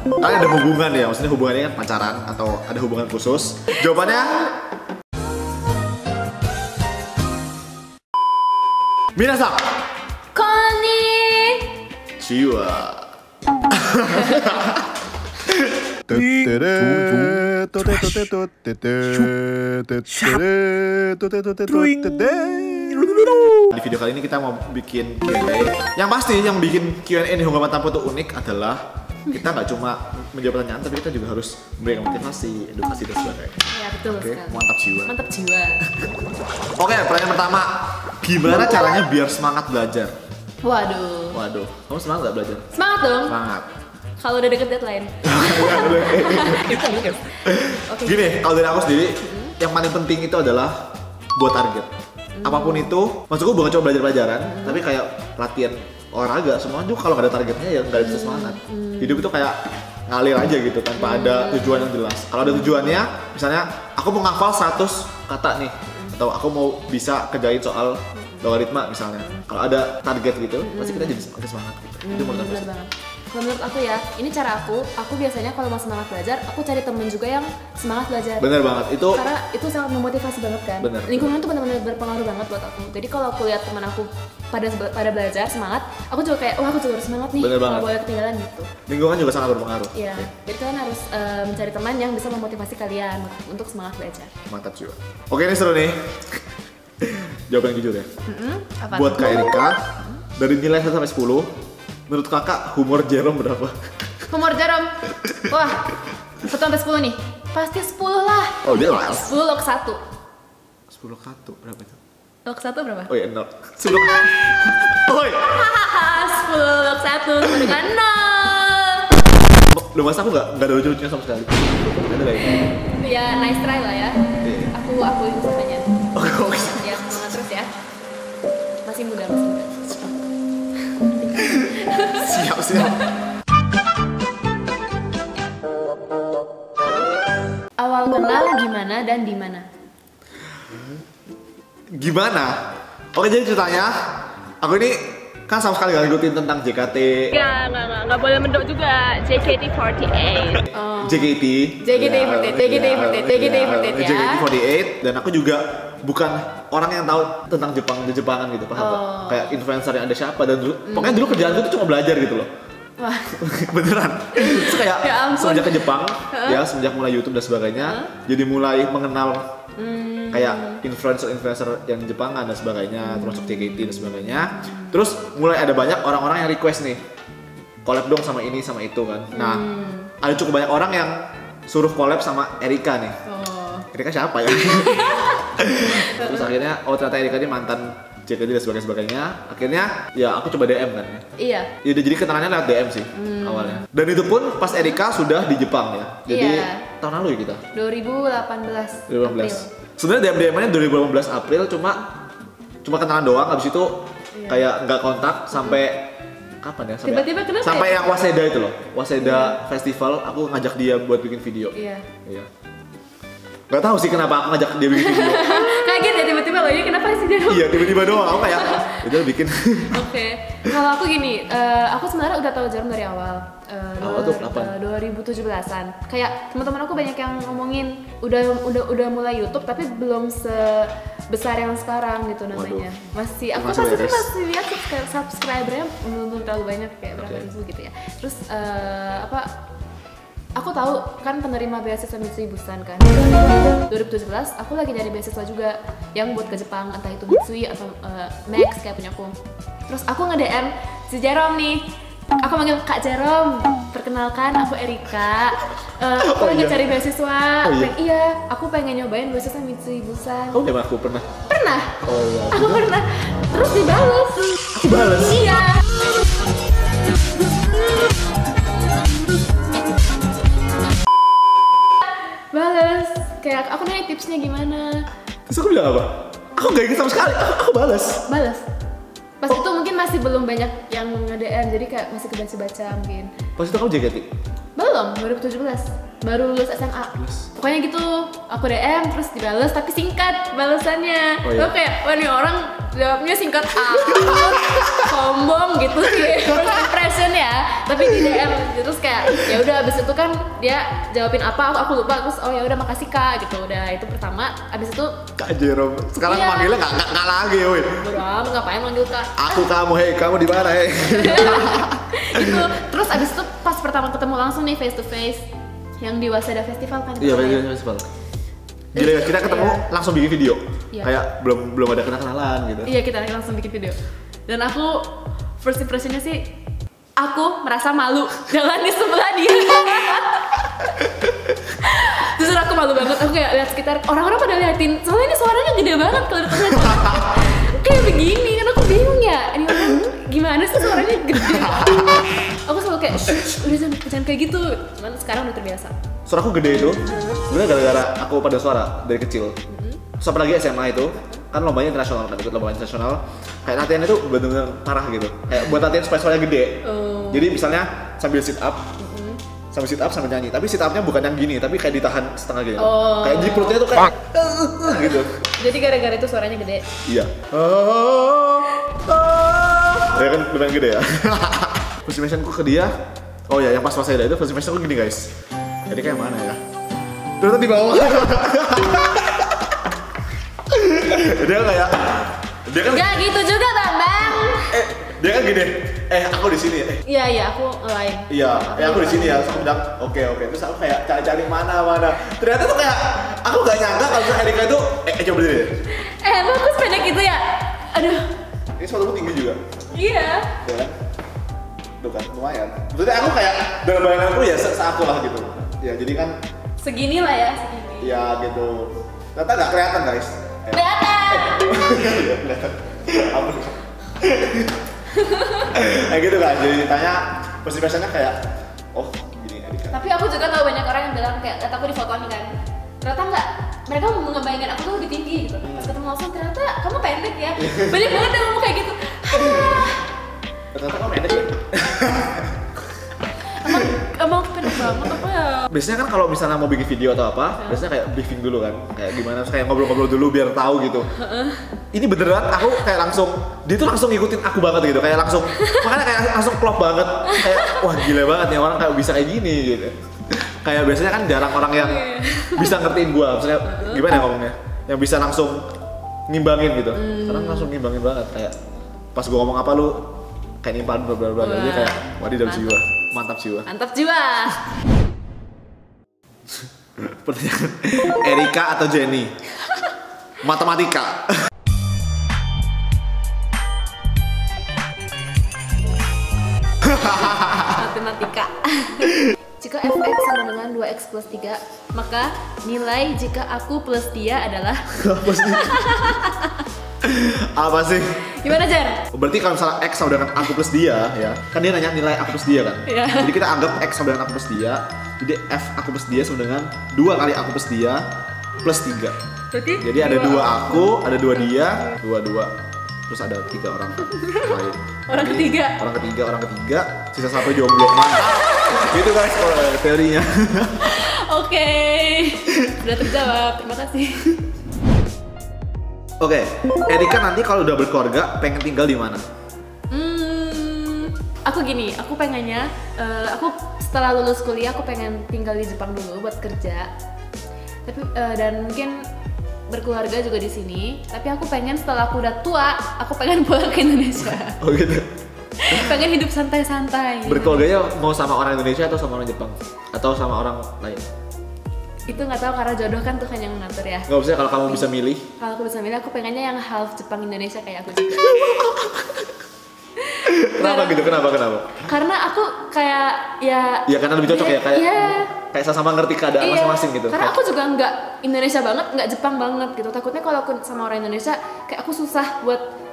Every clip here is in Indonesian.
Kalian ada hubungan ya, maksudnya hubungannya kan pacaran atau ada hubungan khusus? Jawabannya Minasan Konnichiwa. Di video kali ini kita mau bikin Q&A. Yang pasti yang bikin Q&A di Honggaman Tampo itu unik adalah kita nggak cuma menjawab pertanyaan, tapi kita juga harus memberikan motivasi, edukasi dan sebagainya. Ya betul sekali. Mantap jiwa. Mantap jiwa. Oke, pertanyaan pertama, gimana caranya biar semangat belajar? Waduh. Kamu semangat nggak belajar? Semangat dong. Semangat. Kalau udah deket deadline. Oke. Gini, kalau dari aku sendiri, yang paling penting itu adalah buat target. Apapun itu, maksudku bukan cuma belajar pelajaran, tapi kayak latihan olahraga, semua juga kalau nggak ada targetnya ya nggak bisa semangat. Hidup itu kayak ngalir aja gitu tanpa ada tujuan yang jelas. Kalau ada tujuannya, misalnya aku mau ngafal 100 kata nih, atau aku mau bisa kerjain soal logaritma misalnya. Kalau ada target gitu, pasti kita jadi semakin semangat gitu. Itu menurut aku. Bener banget. Kalau menurut aku ya, ini cara aku biasanya kalau mau semangat belajar, aku cari temen juga yang semangat belajar. Bener banget, itu karena itu sangat memotivasi banget kan. Bener. Lingkungan tuh benar-benar berpengaruh banget buat aku. Jadi kalau aku lihat teman aku pada belajar semangat, aku juga kayak wah aku juga harus semangat nih. Bener banget. Nggak boleh ketinggalan gitu. lingkungan juga sangat berpengaruh. Iya. Jadi kalian harus mencari teman yang bisa memotivasi kalian untuk semangat belajar. Mantap juga. Oke, ini seru nih. Jawaban yang jujur ya. Apa? Buat Kak Erika, dari nilai 1 sampai 10, menurut kakak humor Jerome berapa? Humor Jerome. Wah, 1 sampai 10 nih. Pasti 10 lah. Oh, dia lah. 10 log 1. 10 kartu, berapa itu? Log 1 berapa? Oh iya, 0. 10. Oh iya. Hahaha, 10 log 1 sama dengan 0. Loh, masa aku nggak ada lucu-lucunya sama sekali? Ada lagi? Ya, nice try lah ya. Iya. Aku usahanya. Oke. Ya, semangat terus ya. Masih muda. Siap. Awal kenal gimana dan di mana? Gimana? Oke, jadi ceritanya, aku ini kan sama sekali gak ngikutin tentang JKT. Nggak boleh mendok juga. JKT48. JKT48 dan aku juga bukan orang yang tahu tentang Jepangan gitu, paham gak? Kayak influencer yang ada siapa dan dulu, pokoknya dulu kerjaanku tuh cuma belajar gitu loh. Wah. Beneran. Terus kayak Ya ampun. semenjak ke Jepang, ya semenjak mulai YouTube dan sebagainya, jadi mulai mengenal kayak influencer yang Jepangan dan sebagainya, termasuk JKT dan sebagainya. Terus mulai ada banyak orang-orang yang request nih, collab dong sama ini sama itu kan. Nah, ada cukup banyak orang yang suruh collab sama Erika nih. Erika siapa ya? Terus akhirnya, ternyata Erika ini mantan JKT dan sebagainya. Akhirnya ya aku coba DM kan. Iya. Ya jadi kenalannya lewat DM sih awalnya. Dan itu pun pas Erika sudah di Jepang ya. Jadi tahun lalu ya kita. 2018. 2018. Sebenarnya DM-nya 2018 April, cuma kenalan doang. Abis itu kayak nggak kontak sampai kapan ya? Tiba-tiba kenapa? Sampai yang Waseda itu loh, Waseda Festival. Aku ngajak dia buat bikin video. Iya. Gak tahu sih kenapa aku ngajak dia bikin video. Kaget ya tiba-tiba loh, ini kenapa sih dia? Iya, tiba-tiba doang. Aku kayak udah bikin. Oke. Kalau aku gini, aku sebenarnya udah tahu Jerome dari awal. Awal tuh kapan? 2017-an. Kayak teman-teman aku banyak yang ngomongin udah mulai YouTube tapi belum sebesar yang sekarang gitu namanya. Masih aku masih lihat subscribernya belum terlalu banyak, kayak berapa ribu gitu ya. Terus aku tahu kan penerima beasiswa Mitsui Busan kan. 2017 aku lagi nyari beasiswa juga yang buat ke Jepang, entah itu Mitsui atau Max kayak punya aku. Terus aku nge-DM si Jerome nih. Aku manggil Kak Jerome, perkenalkan aku Erika. Aku lagi cari beasiswa. Iya, aku pengen nyobain beasiswa Mitsui Busan. Oh, aku pernah. Pernah? Oh iya. Aku pernah. Terus dibales. Aku balas. Iya. Bales, kayak aku nanya tipsnya gimana. Terus aku bilang apa? Aku gak inget sama sekali, aku balas. Pas itu mungkin masih belum banyak yang nge-DM, jadi kayak masih kebaca-baca mungkin. Pas itu kamu JKT? Belum, 2017, baru lulus SMA. Pokoknya gitu, aku DM terus dibales tapi singkat balasannya. Lo kayak, wah nih orang jawabnya singkat amat, sombong gitu sih, first impression question ya, tapi di DM. Terus kayak ya udah abis itu kan dia jawabin apa, aku lupa. Terus oh ya udah makasih Kak gitu. Udah itu pertama. Abis itu Kak Jerome. Sekarang manggilnya nggak lagi, woi. Bodo amat, ngapain manggil Kak? Aku kamu, hei kamu di mana, hei? Itu terus abis itu pas pertama ketemu langsung nih face to face yang di Waseda Festival kan? Iya, Waseda Festival. Gila ya, kita ketemu langsung bikin video. Iya. Kayak belum ada kenalan gitu. Iya, kita langsung bikin video. Dan aku first impressionnya sih aku merasa malu jalan di sebelah dia. Justru aku malu banget, aku kayak lihat sekitar orang-orang pada liatin, soalnya ini suaranya gede banget kalau di tengah jalan. Kayak begini, kan aku bingung ya, ini orang gimana sih suaranya gede. Aku selalu kayak, udah jangan kayak gitu. Cuman sekarang udah terbiasa. Suaraku gede itu, sebenarnya gara-gara aku pada suara dari kecil. Terus apalagi SMA itu, kan lombanya internasional kan, ikut lomba internasional. Kayak latihan itu bener-bener parah gitu. Kayak buat latihan supaya suaranya gede. Jadi misalnya sambil sit up, sambil nyanyi. Tapi sit upnya bukan yang gini, tapi kayak ditahan setengah gitu. Kayak di perutnya tuh kayak gitu. Jadi gara-gara itu suaranya gede. Iya. Ya kan lumayan gede ya. First impressionku ke dia, oh ya yang pas Waseda itu first impressionku gini guys. Jadi kayak mana ya? Ternyata di bawah. dia kan Gak gitu juga Bambang. Dia kan gini. Aku di sini. Iya, aku lain. Iya, aku di sini ya. Terus aku bilang, oke. Terus aku kayak cari mana. Ternyata tuh kayak aku gak nyangka kalau Erika itu coba berdiri deh. Emang aku sepedek gitu ya? Aduh. Ini sepatumu tinggi juga. Iya. Ya. Tuh kan, lumayan. Maksudnya aku kayak dalam bayanganku ya seaku lah gitu. Ya, jadi kan segini lah ya, segini. Iya gitu. Ternyata nggak kelihatan guys. Kelihatan. Apa? Kayak gitu kan. Jadi ditanya first impressionnya kayak, oh gini Erika. Tapi aku juga tahu banyak orang yang bilang kayak lihat aku di foto nih kan. Ternyata enggak. Mereka ngebayangin aku tuh lebih tinggi gitu. Pas ketemu langsung ternyata kamu pendek ya. Banyak banget yang ngomong kayak gitu. Ternyata kamu pendek ya. Emang pendek banget apa ya? Biasanya kan kalau misalnya mau bikin video atau apa, biasanya kayak briefing dulu kan, kayak gimana, kayak ngobrol-ngobrol dulu biar tahu gitu. Ini beneran aku kayak langsung, dia tuh langsung ngikutin aku banget gitu, kayak langsung, makanya kayak langsung klop banget, kayak wah gila banget nih orang kayak bisa kayak gini gitu. Kayak biasanya kan jarang orang yang bisa ngertiin gua, maksudnya gimana ya ngomongnya, yang bisa langsung ngimbangin gitu. Sekarang langsung ngimbangin banget, kayak pas gua ngomong apa lu kayak nimpalin bla jadi kayak wadidaw jiwa. Mantap jiwa. Mantap jiwa. Pertanyaan Erika atau Jenny? Matematika. Matematika. Jika fx sama dengan 2x plus 3, maka nilai jika aku plus dia adalah Apa sih? Apa sih? gimana Jar? Berarti kalau misalnya X sama dengan aku plus dia ya, kan dia nanya nilai aku plus dia kan? Iya. Jadi kita anggap X sama dengan aku plus dia, jadi F aku plus dia sama dengan 2 kali aku plus dia plus 3. Berarti Jadi ada 2 aku, ada 2 dia, 2. Terus ada 3 orang lain. Orang ketiga. Orang ketiga, sisa 1 jomblo. Mantap. Gitu guys kalau teorinya. Oke. Sudah terjawab. Terima kasih. Oke, Erika nanti kalau udah berkeluarga pengen tinggal di mana? Aku gini, aku pengennya, aku setelah lulus kuliah aku pengen tinggal di Jepang dulu buat kerja. Tapi dan mungkin berkeluarga juga di sini. Tapi aku pengen setelah aku udah tua, aku pengen pulang ke Indonesia. Oh gitu. Pengen hidup santai-santai. Berkeluarganya mau sama orang Indonesia atau sama orang Jepang? Atau sama orang lain? Itu nggak tahu karena jodoh kan Tuhan yang mengatur ya. Nggak usah kalau kamu bisa milih. Kalau aku bisa milih, aku pengennya yang half Jepang Indonesia kayak aku juga. Kenapa gitu? Kenapa? Karena aku kayak ya. Ya karena lebih cocok ya kayak. Iya. Kayak sama ngerti keadaan masing-masing gitu. Karena aku juga nggak Indonesia banget, nggak Jepang banget gitu. Takutnya kalau aku sama orang Indonesia, kayak aku susah buat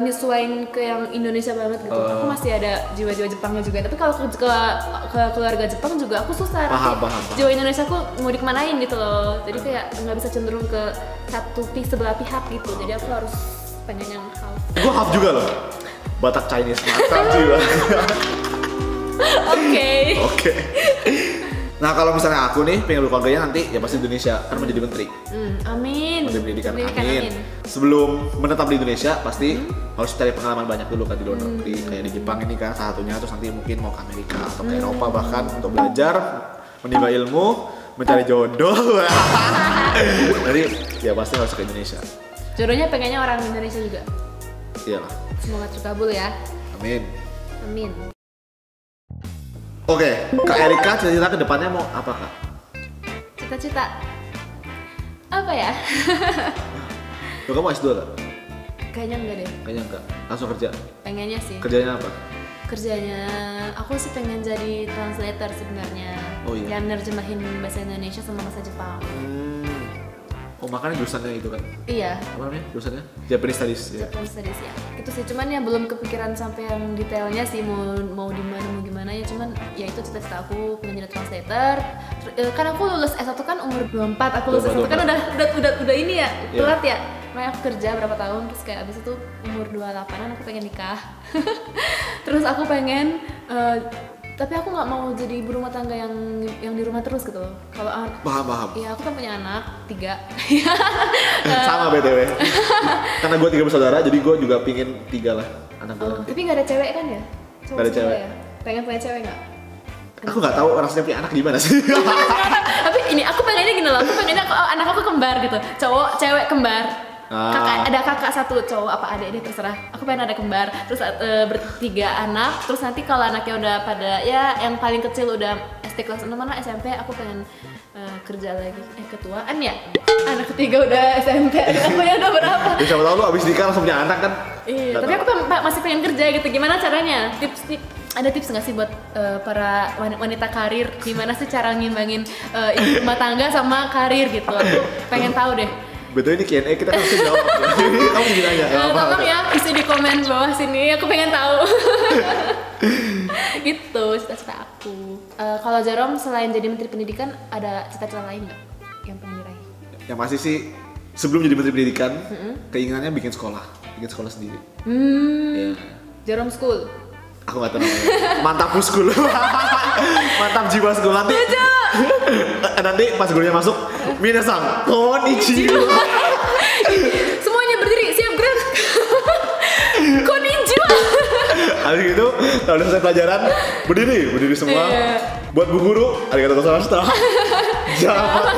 nyesuaiin ke yang Indonesia banget gitu. Aku masih ada jiwa-jiwa Jepangnya juga. Tapi kalau ke keluarga Jepang juga aku susah. Paham. Jiwa Indonesia aku mau dikemanain gitu loh. Jadi kayak nggak bisa cenderung ke sebelah pihak gitu. Jadi aku harus pengen yang half. Gue half juga loh. Batak Chinese, mantap juga. Oke. Nah kalau misalnya aku nih pengen berkeluarganya nanti ya pasti Indonesia kan menjadi menteri. Amin. Menteri Pendidikan, Pendidikan, amin. Sebelum menetap di Indonesia pasti harus cari pengalaman banyak dulu kan di luar negeri. Kayak di Jepang ini kan salah satunya, terus nanti mungkin mau ke Amerika atau ke Eropa bahkan untuk belajar, menimba ilmu, mencari jodoh. Jadi ya pasti harus ke Indonesia. Jodohnya pengennya orang Indonesia juga. Iyalah. Semoga terkabul ya. Amin. Amin. Oke, Kak Erika cita-cita ke depannya mau apa Kak? Cita-cita apa ya? Tuh, kamu S2 Kak? Kayaknya enggak deh. Kayaknya enggak. Langsung kerja. Pengennya sih. Kerjanya apa? Kerjanya aku sih pengen jadi translator sebenarnya. Oh iya. Yang nerjemahin bahasa Indonesia sama bahasa Jepang. Oh makanya jurusannya itu kan? Iya. Apa namanya jurusannya? Japanese Studies ya? Japanese Studies ya. Itu sih, cuman ya belum kepikiran sampai yang detailnya sih mau di mana mau gimana ya. Cuman ya itu cita-cita aku pengen jadi translator. Kan aku lulus S1 kan umur 24. Aku lulus S1 kan udah ini ya, telat ya. Makanya aku kerja berapa tahun terus kayak abis itu umur 28an aku pengen nikah. Terus aku pengen tapi aku nggak mau jadi ibu rumah tangga yang di rumah terus gitu loh. Kalau paham. Iya, aku kan punya anak 3. Sama BTW. Karena gue 3 bersaudara, jadi gue juga pingin 3 lah anak gue. Tapi nggak ada cewek kan ya? Nggak ada cewek. Ya? Pengen punya cewek nggak? Aku nggak tahu rasanya punya anak gimana sih. Tapi ini aku pengennya gini loh. Aku pengennya anak aku kembar gitu. Cowok, cewek kembar. Ada kakak 1 cowok apa adik ini terserah. Aku pengen ada kembar. Terus bertiga anak. Terus nanti kalau anaknya udah pada ya yang paling kecil udah SD kelas 6 mana SMP, aku pengen kerja lagi. Ketuaan ya. Anak ketiga udah SMP. Aku ya udah berapa? Ya siapa tahu lu abis nikah langsung punya anak kan? Iya. Tapi aku masih pengen kerja gitu. Gimana caranya? Ada tips nggak sih buat para wanita karir? Gimana sih cara ngimbangin ibu rumah tangga sama karir gitu? Aku pengen tahu deh. Betul, ini Q&A kita kan harus jawab. Kamu gini aja. Tolong ya isi di komen bawah sini, aku pengen tahu. Gitu cita-cita aku. Kalau Jerome selain jadi Menteri Pendidikan ada cita-cita lain nggak yang pengen diraih? Yang pasti sih sebelum jadi Menteri Pendidikan, keinginannya bikin sekolah sendiri. Yeah. Jerome School. Aku nggak tahu namanya. Mantap school. Mantap jiwa school nanti. Nanti pas gurunya masuk, minasan, konnichiwa. Semuanya berdiri, siap gerak. Konnichiwa. Habis itu kalau udah selesai pelajaran, berdiri semua. Buat bu guru, arigatou gozaimashita. Jangan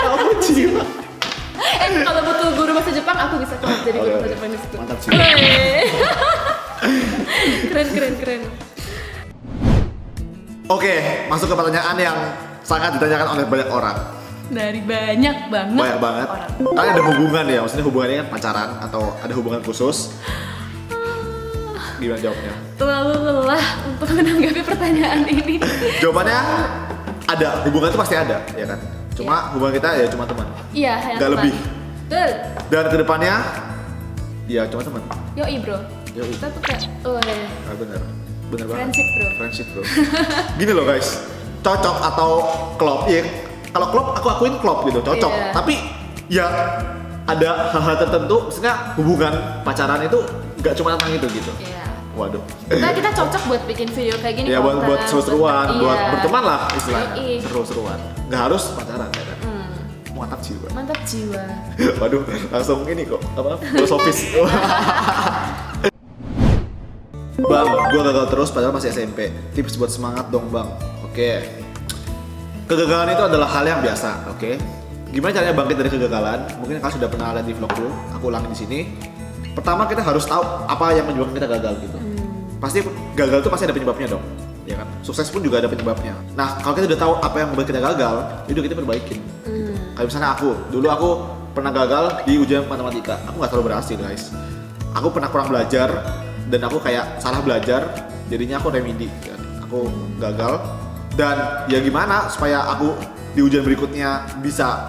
konnichiwa. Kalau butuh guru bahasa Jepang, aku bisa jadi guru bahasa Jepang di situ. Mantap sih. Keren. Oke, masuk ke pertanyaan yang sangat ditanyakan oleh banyak orang. Dari banyak banget orang. Kan ada hubungan ya, maksudnya hubungannya kan pacaran atau ada hubungan khusus. Gimana jawabnya? Terlalu lelah untuk menanggapi pertanyaan ini. Jawabannya ada, hubungan itu pasti ada, ya kan? Cuma hubungan kita ya cuma teman. Iya, hanya nggak teman. lebih. Betul. Dan kedepannya, ya cuma teman. Yoi bro. Kita tuh kayak, Bener banget. Friendship bro. Gini loh guys, cocok atau klop, ya kalau klop aku akuin klop gitu, cocok. Yeah. Tapi ya ada hal-hal tertentu, maksudnya hubungan pacaran itu nggak cuma tentang itu gitu. Iya. Waduh. Kita cocok buat bikin video kayak gini. Ya buat seru-seruan, buat iya. berteman lah istilahnya. Yoi. Seru-seruan. Nggak harus pacaran ya kan. Mantap jiwa. Waduh, langsung ini kok apa? Filosofis. Bang, gue gagal terus padahal masih SMP. Tips buat semangat dong bang. Oke. Kegagalan itu adalah hal yang biasa, oke? Gimana caranya bangkit dari kegagalan? Mungkin kalian sudah pernah lihat di vlogku, aku ulangi di sini. Pertama kita harus tahu apa yang menyebabkan kita gagal gitu. Pasti gagal itu pasti ada penyebabnya dong, ya kan? Sukses pun juga ada penyebabnya. Nah, kalau kita udah tahu apa yang membuat kita gagal, itu kita perbaikin. Kayak misalnya dulu aku pernah gagal di ujian matematika. Aku nggak terlalu berhasil guys. Aku pernah kurang belajar dan aku kayak salah belajar, jadinya aku remedi. Kan? Aku gagal dan ya gimana supaya aku di ujian berikutnya bisa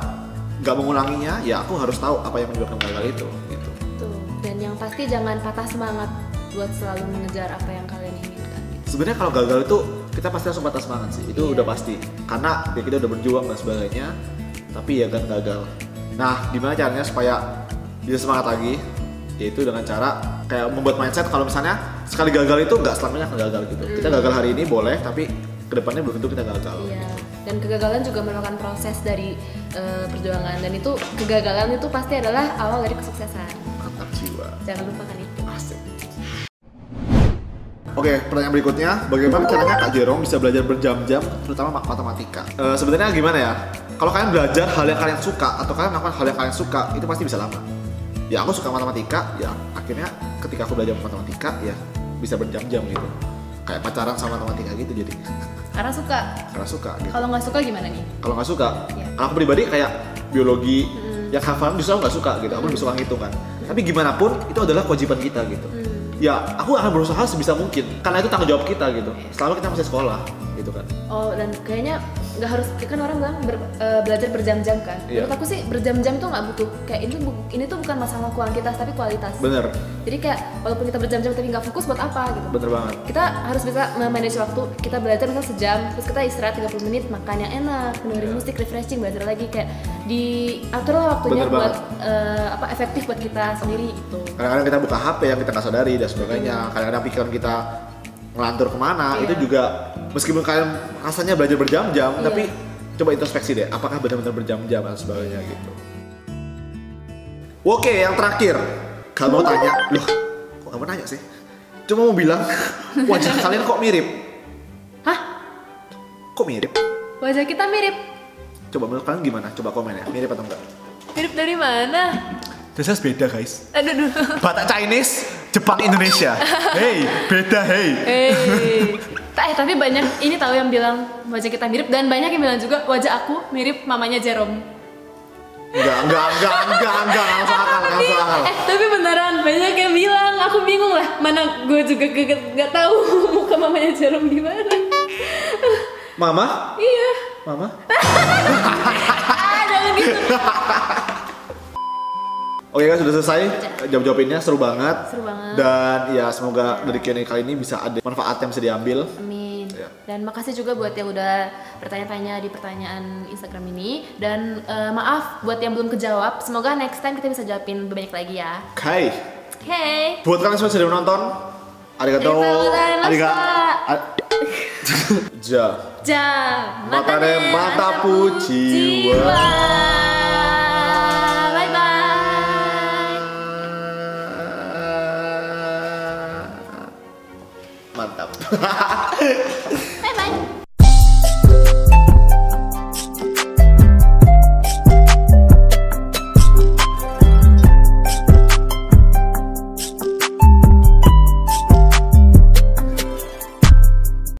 nggak mengulanginya? Ya aku harus tahu apa yang menyebabkan gagal itu. Gitu. Tuh. Dan yang pasti jangan patah semangat buat selalu mengejar apa yang kalian inginkan. Sebenarnya kalau gagal itu kita pasti harus patah semangat sih, itu udah pasti. Karena ya kita udah berjuang dan sebagainya. Tapi ya kan gagal. Nah, gimana caranya supaya bisa semangat lagi? Yaitu dengan cara kayak membuat mindset kalau misalnya sekali gagal itu nggak selamanya akan gagal gitu. Kita gagal hari ini boleh, tapi kedepannya belum tentu kita gagal. Iya. Dan kegagalan juga merupakan proses dari perjuangan, dan itu kegagalan itu pasti adalah awal dari kesuksesan. Mantap jiwa. Jangan lupakan itu. Asik. Oke, pertanyaan berikutnya, bagaimana caranya Kak Jerome bisa belajar berjam-jam, terutama matematika? Sebenarnya gimana ya? Kalau kalian belajar hal yang kalian suka atau kalian melakukan hal yang kalian suka, itu pasti bisa lama. Ya aku suka matematika, ya akhirnya ketika aku belajar matematika, ya bisa berjam-jam gitu. Kayak pacaran sama matematika gitu jadi. Karena suka. Karena suka. Gitu. Kalau nggak suka gimana nih? Kalau nggak suka, Ya. kalau aku pribadi kayak biologi, yang hafalan justru aku nggak suka gitu. Aku lebih suka ngitung kan. Tapi gimana pun itu adalah kewajiban kita gitu. Ya aku akan berusaha sebisa mungkin karena itu tanggung jawab kita gitu. Selama kita masih sekolah gitu kan. Oh, dan kayaknya nggak harus, kan orang bilang belajar berjam-jam kan. Iya. Menurut aku sih berjam-jam tuh nggak butuh, kayak ini tuh bukan masalah kuantitas tapi kualitas. Bener. Jadi kayak walaupun kita berjam-jam tapi nggak fokus, buat apa gitu. Bener banget. Kita harus bisa memanage waktu. Kita belajar misalnya sejam, terus kita istirahat 30 menit, makan yang enak, dengerin musik, refreshing, belajar lagi, kayak diatur lah waktunya. Bener buat efektif buat kita sendiri itu. Kadang-kadang kita buka HP yang kita nggak sadari dan sebagainya. Kadang-kadang pikiran kita ngelantur kemana. Iya. Itu juga meskipun kalian rasanya belajar berjam-jam, Iya. tapi coba introspeksi deh. Apakah benar-benar berjam-jam dan sebagainya gitu. Oke, yang terakhir, kalau mau tanya, loh, kok kamu nanya sih? Cuma mau bilang, wajah kalian kok mirip? Hah? Kok mirip? Wajah kita mirip? Coba menurut kalian gimana? Coba komen ya, mirip atau enggak? Mirip dari mana? Jelas beda guys. Aduh. Batak Chinese, Jepang, Indonesia. Hey, beda hey. Tapi banyak ini tahu yang bilang wajah kita mirip, dan banyak yang bilang juga wajah aku mirip mamanya Jerome. Enggak, langsung akal. Tapi beneran banyak yang bilang, aku bingung lah. Mana gue juga gak tahu muka mamanya Jerome gimana. Mama? Iya. Mama? Jangan gitu. Oke guys, sudah selesai jawab-jawabinnya, seru banget. Seru banget. Dan ya semoga dari Q&A kali ini bisa ada manfaat yang bisa diambil. Amin. Ya. Dan makasih juga buat yang udah bertanya-tanya di pertanyaan Instagram ini. Dan maaf buat yang belum kejawab. Semoga next time kita bisa jawabin lebih banyak lagi ya. Oke. Hey. Buat kalian semua yang sudah menonton, arigatou. Matane matapu jiwa. Bye bye. Mantap.